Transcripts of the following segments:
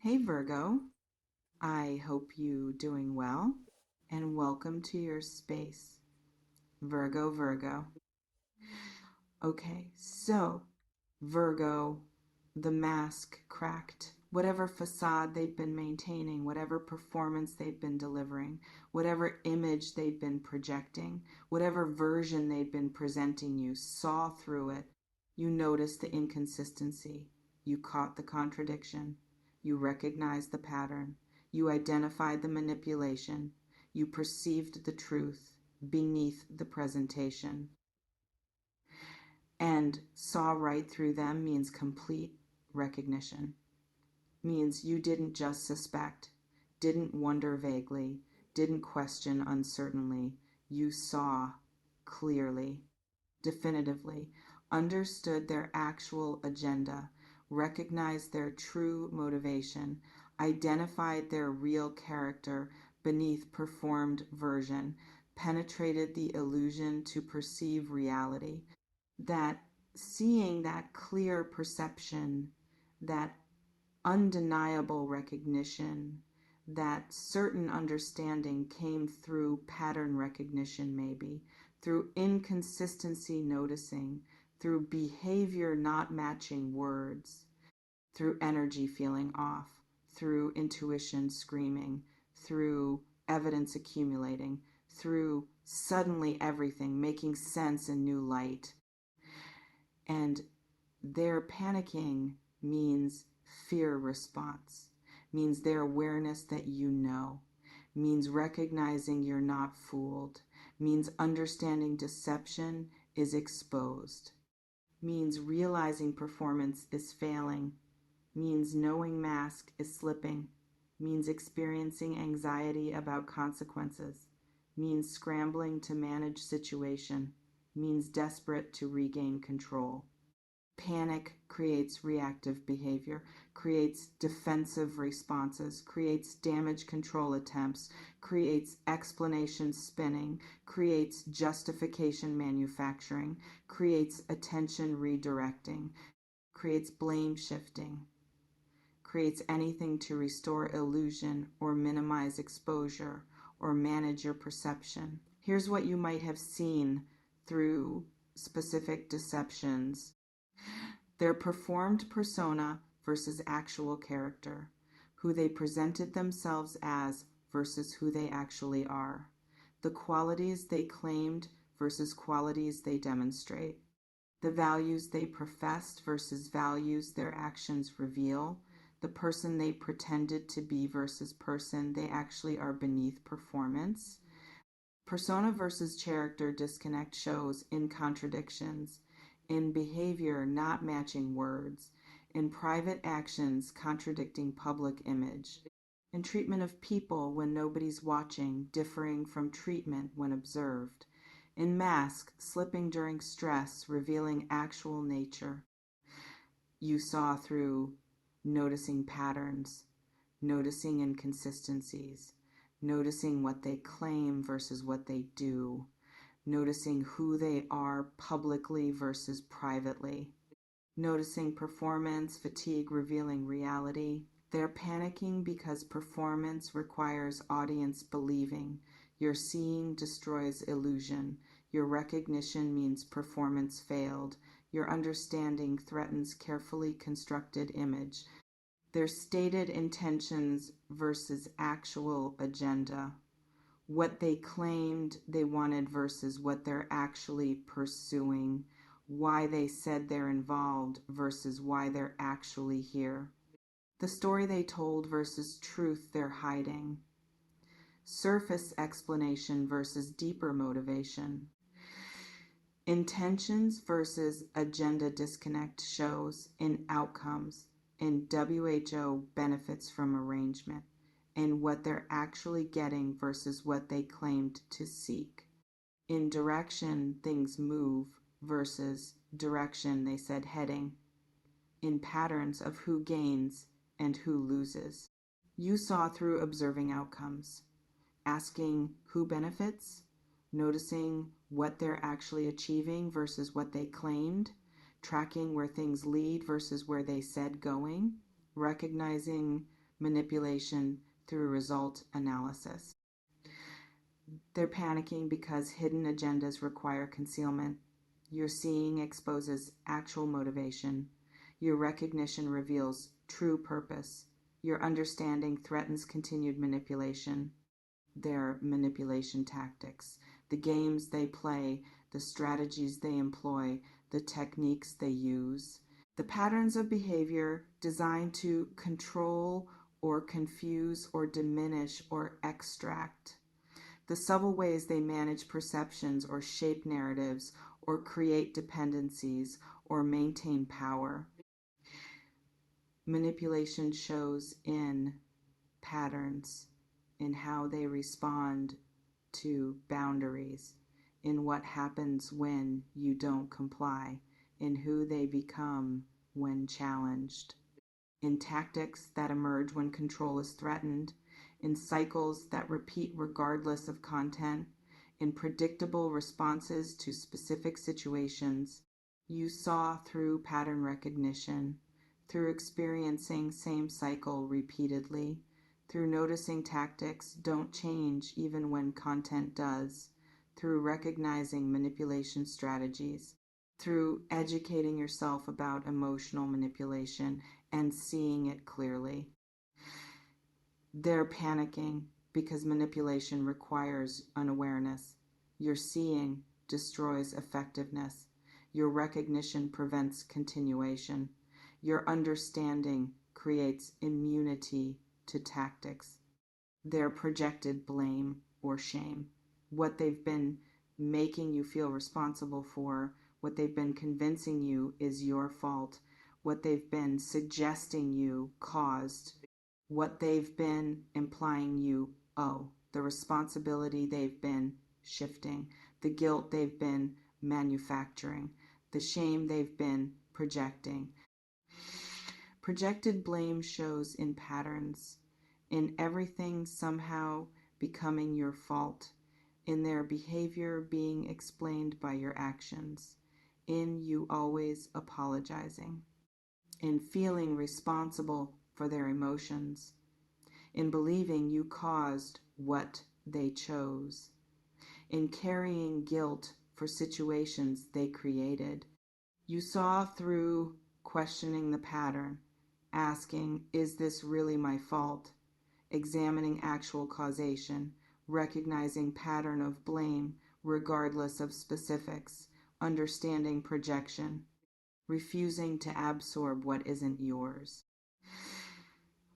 Hey Virgo, I hope you doing well and welcome to your space. Virgo. Okay, so Virgo, the mask cracked. Whatever facade they've been maintaining, whatever performance they've been delivering, whatever image they've been projecting, whatever version they've been presenting you, saw through it. You noticed the inconsistency. You caught the contradiction. You recognized the pattern. You identified the manipulation. You perceived the truth beneath the presentation. And saw right through them means complete recognition. Means you didn't just suspect, didn't wonder vaguely, didn't question uncertainly. You saw clearly, definitively, understood their actual agenda, recognized their true motivation, identified their real character beneath performed version, penetrated the illusion to perceive reality. That seeing that clear perception, that undeniable recognition, that certain understanding came through pattern recognition, maybe through inconsistency noticing, through behavior not matching words, through energy feeling off, through intuition screaming, through evidence accumulating, through suddenly everything making sense in new light. And their panicking means fear response, means their awareness that you know, means recognizing you're not fooled, means understanding deception is exposed, means realizing performance is failing, means knowing mask is slipping, means experiencing anxiety about consequences, means scrambling to manage situation, means desperate to regain control. Panic creates reactive behavior, creates defensive responses, creates damage control attempts, creates explanation spinning, creates justification manufacturing, creates attention redirecting, creates blame shifting, creates anything to restore illusion or minimize exposure or manage your perception. Here's what you might have seen through specific deceptions. Their performed persona versus actual character, who they presented themselves as versus who they actually are, the qualities they claimed versus qualities they demonstrate, the values they professed versus values their actions reveal, the person they pretended to be versus person they actually are beneath performance. Persona versus character disconnect shows in contradictions, in behavior not matching words, in private actions contradicting public image, in treatment of people when nobody's watching differing from treatment when observed, in mask slipping during stress revealing actual nature. You saw through noticing patterns, noticing inconsistencies, noticing what they claim versus what they do, noticing who they are publicly versus privately, noticing performance fatigue revealing reality. They're panicking because performance requires audience believing. Your seeing destroys illusion. Your recognition means performance failed. Your understanding threatens carefully constructed image. Their stated intentions versus actual agenda. What they claimed they wanted versus what they're actually pursuing, why they said they're involved versus why they're actually here, the story they told versus truth they're hiding, surface explanation versus deeper motivation, intentions versus agenda disconnect shows in outcomes, in WHO benefits from arrangement, in what they're actually getting versus what they claimed to seek. In direction things move versus direction they said heading. In patterns of who gains and who loses. You saw through observing outcomes, asking who benefits, noticing what they're actually achieving versus what they claimed, tracking where things lead versus where they said going, recognizing manipulation through result analysis. They're panicking because hidden agendas require concealment. Your seeing exposes actual motivation. Your recognition reveals true purpose. Your understanding threatens continued manipulation. Their manipulation tactics, the games they play, the strategies they employ, the techniques they use, the patterns of behavior designed to control or confuse or diminish or extract, the subtle ways they manage perceptions or shape narratives or create dependencies or maintain power. Manipulation shows in patterns, in how they respond to boundaries, in what happens when you don't comply, in who they become when challenged, in tactics that emerge when control is threatened, in cycles that repeat regardless of content, in predictable responses to specific situations. You saw through pattern recognition, through experiencing same cycle repeatedly, through noticing tactics don't change even when content does, through recognizing manipulation strategies, through educating yourself about emotional manipulation and seeing it clearly. They're panicking because manipulation requires unawareness. Your seeing destroys effectiveness. Your recognition prevents continuation. Your understanding creates immunity to tactics. Their projected blame or shame. What they've been making you feel responsible for, what they've been convincing you is your fault, what they've been suggesting you caused, what they've been implying you owe, the responsibility they've been shifting, the guilt they've been manufacturing, the shame they've been projecting. Projected blame shows in patterns, in everything somehow becoming your fault, in their behavior being explained by your actions, in you always apologizing, in feeling responsible for their emotions, in believing you caused what they chose, in carrying guilt for situations they created. You saw through questioning the pattern, asking, is this really my fault? Examining actual causation, recognizing pattern of blame regardless of specifics, understanding projection, refusing to absorb what isn't yours.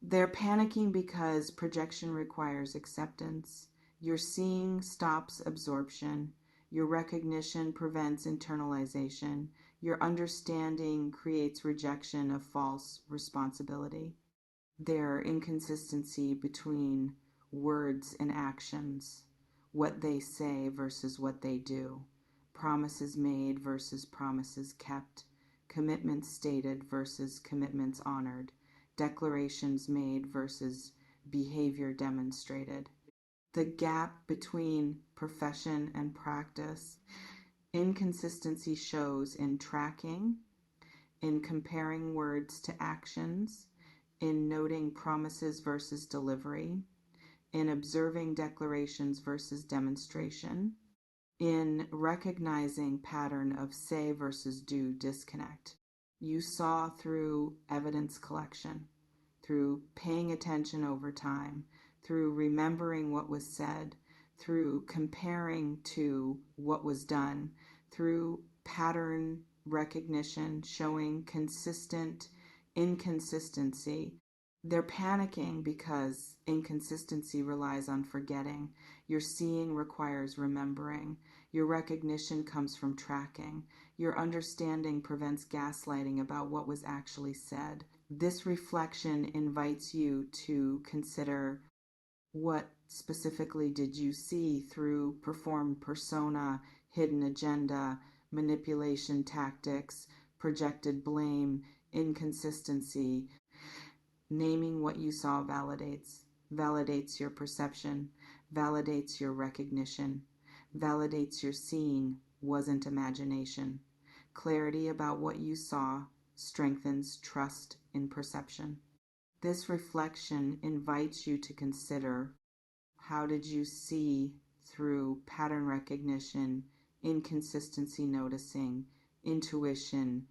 They're panicking because projection requires acceptance. Your seeing stops absorption. Your recognition prevents internalization. Your understanding creates rejection of false responsibility. Their inconsistency between words and actions, what they say versus what they do, promises made versus promises kept, commitments stated versus commitments honored, declarations made versus behavior demonstrated. The gap between profession and practice. Inconsistency shows in tracking, in comparing words to actions, in noting promises versus delivery, in observing declarations versus demonstration, in recognizing pattern of say versus do disconnect. You saw through evidence collection, through paying attention over time, through remembering what was said, through comparing to what was done, through pattern recognition showing consistent inconsistency. They're panicking because inconsistency relies on forgetting. Your seeing requires remembering. Your recognition comes from tracking. Your understanding prevents gaslighting about what was actually said. This reflection invites you to consider, what specifically did you see through performed persona, hidden agenda, manipulation tactics, projected blame, inconsistency. Naming what you saw validates your perception, validates your recognition, validates your seeing wasn't imagination. Clarity about what you saw strengthens trust in perception. This reflection invites you to consider, how did you see through pattern recognition, inconsistency noticing, intuition,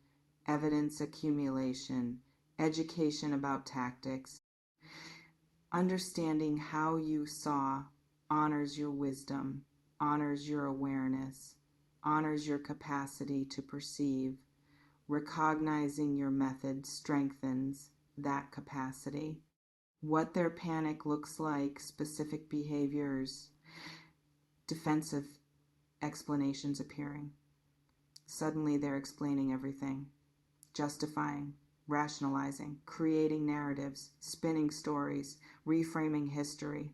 evidence accumulation, education about tactics? Understanding how you saw honors your wisdom, honors your awareness, honors your capacity to perceive. Recognizing your method strengthens that capacity. What their panic looks like, specific behaviors, defensive explanations appearing. Suddenly they're explaining everything, justifying, rationalizing, creating narratives, spinning stories, reframing history,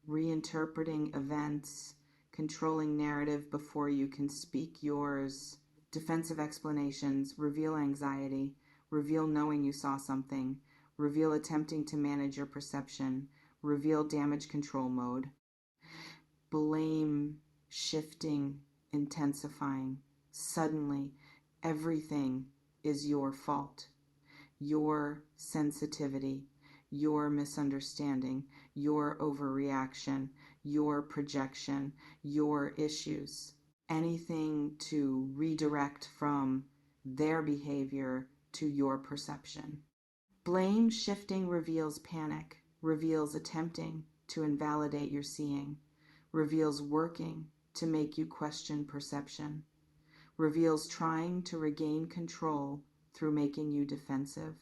reinterpreting events, controlling narrative before you can speak yours. Defensive explanations reveal anxiety, reveal knowing you saw something, reveal attempting to manage your perception, reveal damage control mode. Blame shifting, intensifying. Suddenly, everything is your fault. Your sensitivity, your misunderstanding, your overreaction, your projection, your issues. Anything to redirect from their behavior to your perception. Blame shifting reveals panic, reveals attempting to invalidate your seeing, reveals working to make you question perception, reveals trying to regain control through making you defensive.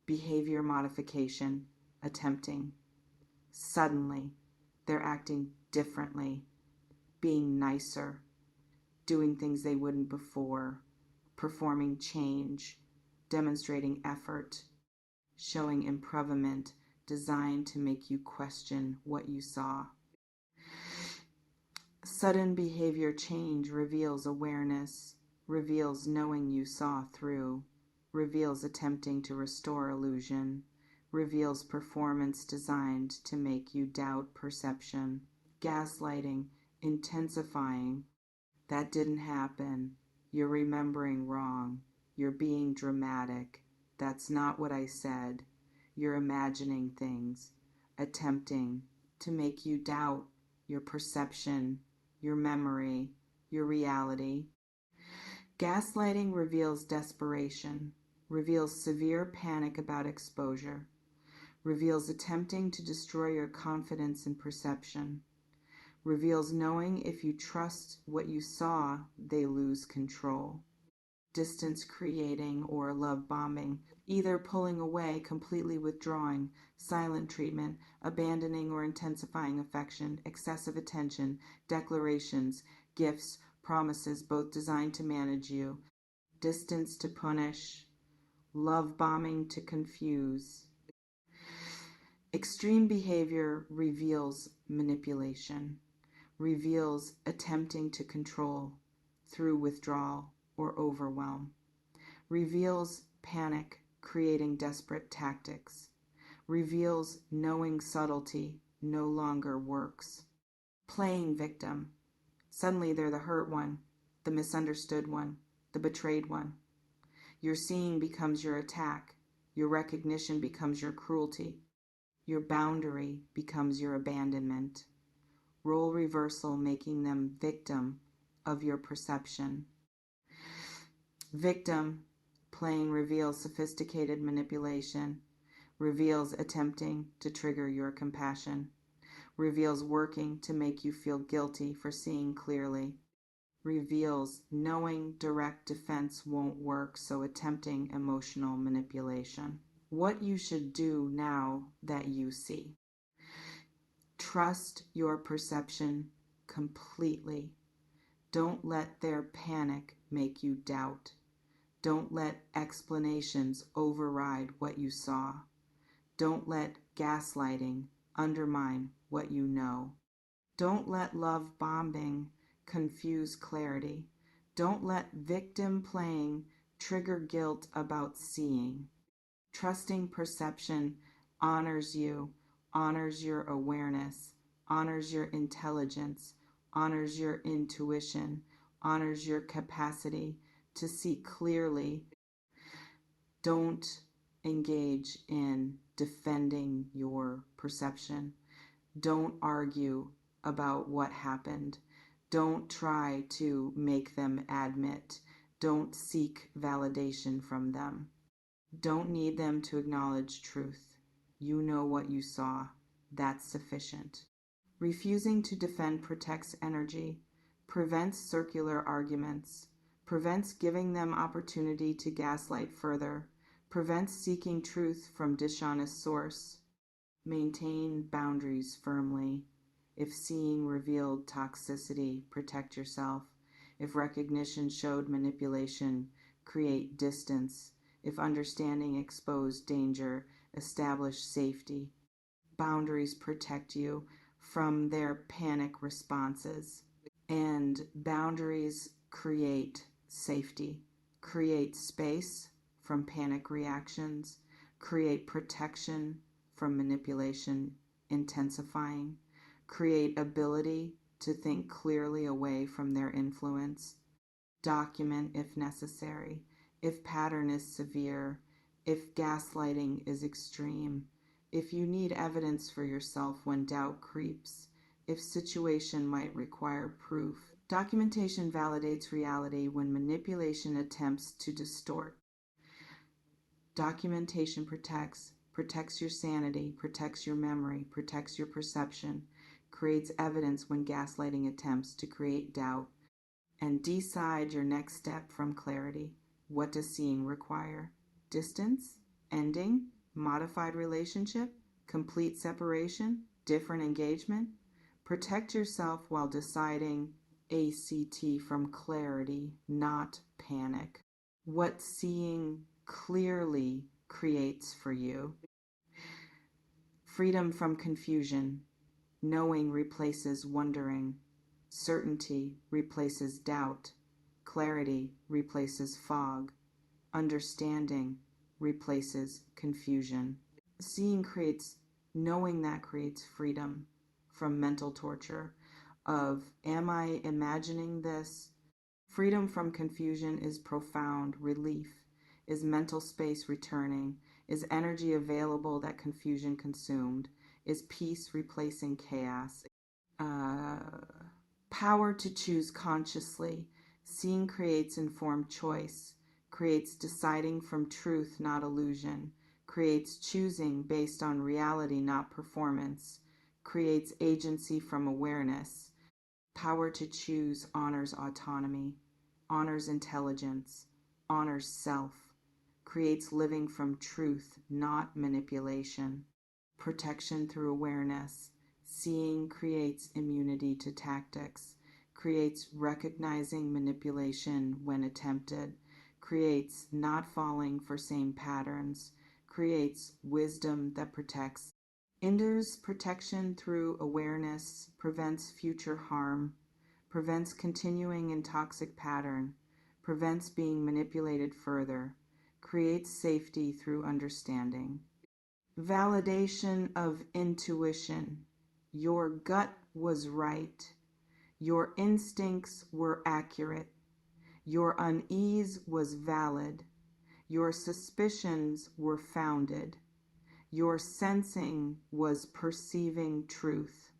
Behavior modification, attempting. Suddenly, they're acting differently, being nicer, doing things they wouldn't before, performing change, demonstrating effort, showing improvement designed to make you question what you saw. Sudden behavior change reveals awareness, reveals knowing you saw through, reveals attempting to restore illusion, reveals performance designed to make you doubt perception, gaslighting, intensifying. That didn't happen. You're remembering wrong. You're being dramatic. That's not what I said. You're imagining things, attempting to make you doubt your perception, your memory, your reality. Gaslighting reveals desperation, reveals severe panic about exposure, reveals attempting to destroy your confidence in perception, reveals knowing if you trust what you saw, they lose control. Distance creating or love bombing, either pulling away, completely withdrawing, silent treatment, abandoning or intensifying affection, excessive attention, declarations, gifts, promises, both designed to manage you, distance to punish, love bombing to confuse. Extreme behavior reveals manipulation, reveals attempting to control through withdrawal or overwhelm, reveals panic, creating desperate tactics, reveals knowing subtlety no longer works. Playing victim. Suddenly they're the hurt one, the misunderstood one, the betrayed one. Your seeing becomes your attack. Your recognition becomes your cruelty. Your boundary becomes your abandonment. Role reversal, making them victim of your perception. Victim playing reveals sophisticated manipulation, reveals attempting to trigger your compassion, reveals working to make you feel guilty for seeing clearly, reveals knowing direct defense won't work, so attempting emotional manipulation. What you should do now that you see. Trust your perception completely. Don't let their panic make you doubt. Don't let explanations override what you saw. Don't let gaslighting undermine what you know. Don't let love bombing confuse clarity. Don't let victim playing trigger guilt about seeing. Trusting perception honors you, honors your awareness, honors your intelligence, honors your intuition, honors your capacity to see clearly. Don't engage in defending your perception. Don't argue about what happened. Don't try to make them admit. Don't seek validation from them. Don't need them to acknowledge truth. You know what you saw. That's sufficient. Refusing to defend protects energy, prevents circular arguments, prevents giving them opportunity to gaslight further, prevents seeking truth from dishonest source. Maintain boundaries firmly. If seeing revealed toxicity, protect yourself. If recognition showed manipulation, create distance. If understanding exposed danger, establish safety. Boundaries protect you from their panic responses. And boundaries create safety, create space from panic reactions, create protection from manipulation intensifying, create ability to think clearly away from their influence, document if necessary, if pattern is severe, if gaslighting is extreme, if you need evidence for yourself when doubt creeps, if situation might require proof. Documentation validates reality when manipulation attempts to distort. Documentation protects your sanity, protects your memory, protects your perception, creates evidence when gaslighting attempts to create doubt, and decide your next step from clarity. What does seeing require? Distance? Ending? Modified relationship? Complete separation? Different engagement? Protect yourself while deciding ACT from clarity, not panic. What seeing clearly creates for you. Freedom from confusion. Knowing replaces wondering. Certainty replaces doubt. Clarity replaces fog. Understanding replaces confusion. Knowing that creates freedom from mental torture of, am I imagining this? Freedom from confusion is profound relief. Is mental space returning? Is energy available that confusion consumed? Is peace replacing chaos? Power to choose consciously. Seeing creates informed choice, creates deciding from truth, not illusion, creates choosing based on reality, not performance, creates agency from awareness. Power to choose honors autonomy, honors intelligence, honors self, creates living from truth, not manipulation. Protection through awareness. Seeing creates immunity to tactics, creates recognizing manipulation when attempted, creates not falling for same patterns, creates wisdom that protects. Hinders protection through awareness, prevents future harm, prevents continuing in toxic pattern, prevents being manipulated further, creates safety through understanding. Validation of intuition. Your gut was right. Your instincts were accurate. Your unease was valid. Your suspicions were founded. Your sensing was perceiving truth.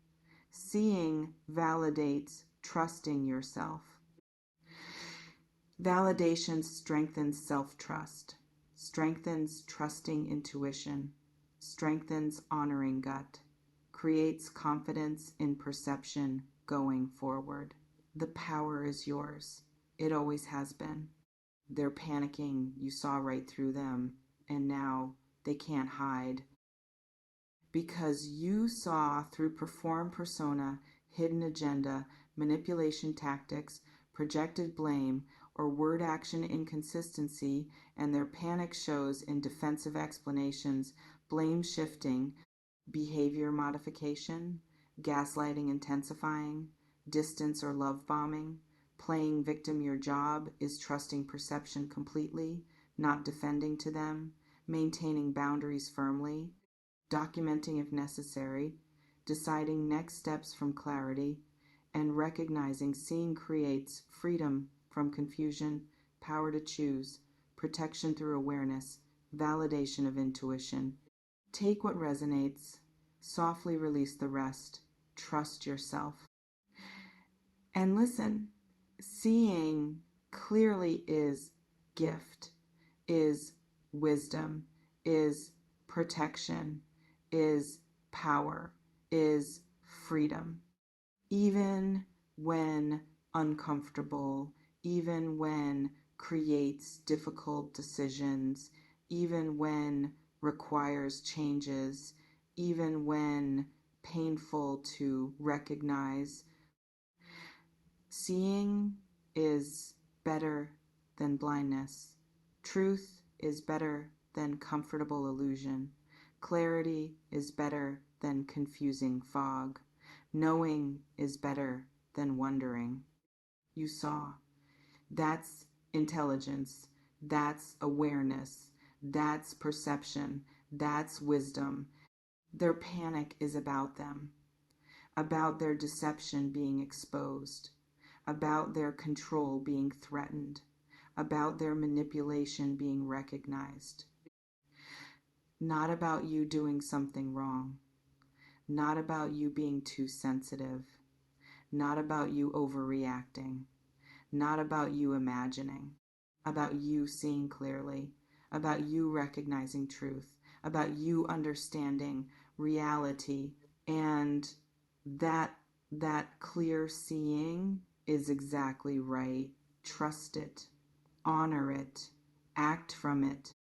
Seeing validates trusting yourself. Validation strengthens self-trust, strengthens trusting intuition, strengthens honoring gut, creates confidence in perception going forward. The power is yours. It always has been. They're panicking. You saw right through them, and now they can't hide. Because you saw through perform persona, hidden agenda, manipulation tactics, projected blame, or word action inconsistency, and their panic shows in defensive explanations, blame shifting, behavior modification, gaslighting intensifying, distance or love bombing, playing victim your job is trusting perception completely, not defending to them, maintaining boundaries firmly, documenting if necessary, deciding next steps from clarity, and recognizing seeing creates freedom from confusion, power to choose, protection through awareness, validation of intuition. Take what resonates, softly release the rest, trust yourself. And listen, seeing clearly is gift, is wisdom, is protection, is power, is freedom. Even when uncomfortable, even when creates difficult decisions, even when requires changes, even when painful to recognize, seeing is better than blindness. Truth is better than comfortable illusion. Clarity is better than confusing fog. Knowing is better than wondering. You saw. That's intelligence. That's awareness. That's perception. That's wisdom. Their panic is about them, about their deception being exposed, about their control being threatened, about their manipulation being recognized. Not about you doing something wrong, not about you being too sensitive, not about you overreacting, not about you imagining, about you seeing clearly, about you recognizing truth, about you understanding reality, and that clear seeing is exactly right. Trust it, honor it, act from it,